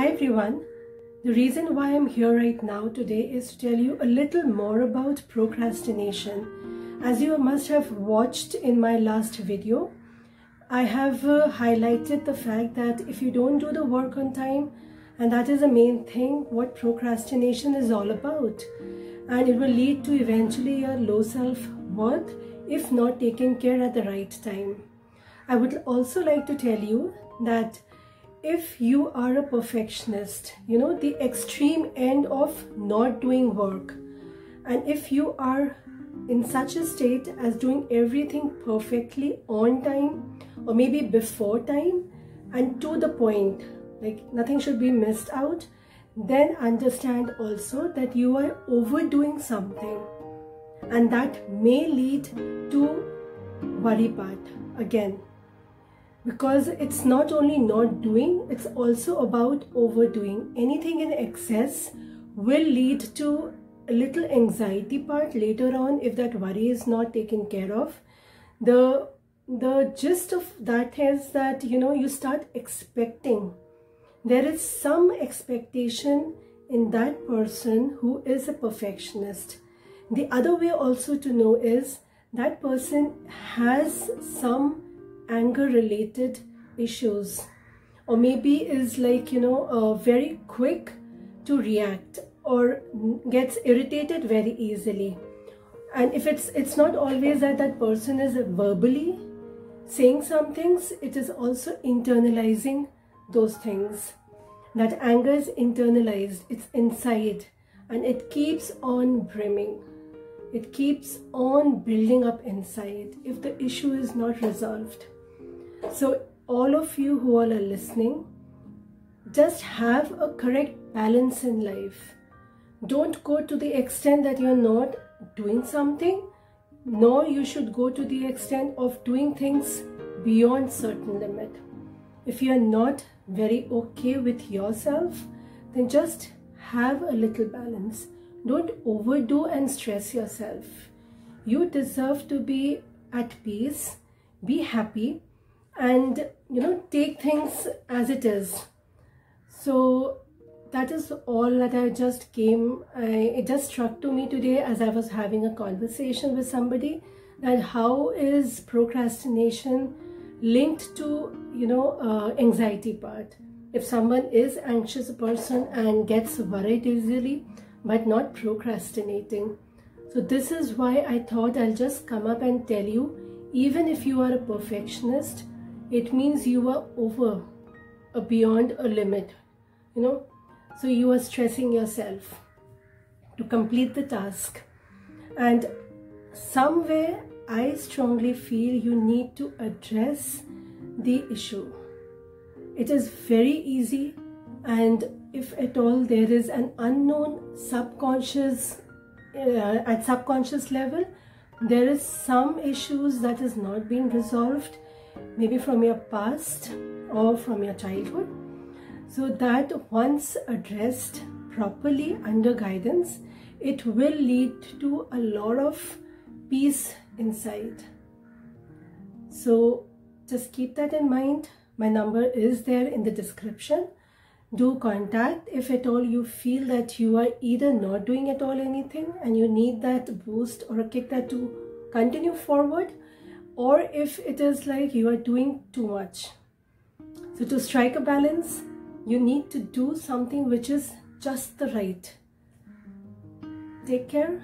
Hi everyone. The reason why I'm here right now today is to tell you a little more about procrastination. As you must have watched in my last video, I have highlighted the fact that if you don't do the work on time, and that is the main thing what procrastination is all about, and it will lead to eventually a low self-worth if not taken care at the right time. I would also like to tell you that if you are a perfectionist, the extreme end of not doing work, and if you are in such a state as doing everything perfectly on time or maybe before time and to the point, like nothing should be missed out, then understand also that you are overdoing something, and that may lead to worry part again. Because it's not only not doing, it's also about overdoing. Anything in excess will lead to a little anxiety part later on if that worry is not taken care of. The gist of that is that, you start expecting. There is some expectation in that person who is a perfectionist. The other way also to know is that person has some anger related issues, or maybe is like very quick to react or gets irritated very easily. And if it's not always that person is verbally saying some things, it is also internalizing those things. That anger is internalized, it's inside, and it keeps on brimming. It keeps on building up inside if the issue is not resolved. So all of you who all are listening, just have a correct balance in life. Don't go to the extent that you're not doing something, nor you should go to the extent of doing things beyond certain limit. If you're not very okay with yourself, then just have a little balance. Don't overdo and stress yourself. You deserve to be at peace, be happy, and take things as it is. So that is all that it just struck to me today as I was having a conversation with somebody, that how is procrastination linked to anxiety part. If someone is anxious person and gets worried easily but not procrastinating. So this is why I thought I'll just come up and tell you, even if you are a perfectionist, it means you are over beyond a limit, so you are stressing yourself to complete the task. And somewhere I strongly feel you need to address the issue. It is very easy, and if at all there is an unknown subconscious, at subconscious level, there is some issues that is not being resolved, maybe from your past or from your childhood. So that once addressed properly under guidance, it will lead to a lot of peace inside. So just keep that in mind. My number is there in the description. Do contact if at all you feel that you are either not doing at all anything and you need that boost or a kick that to continue forward, or if it is like you are doing too much. So to strike a balance, you need to do something which is just the right. Take care.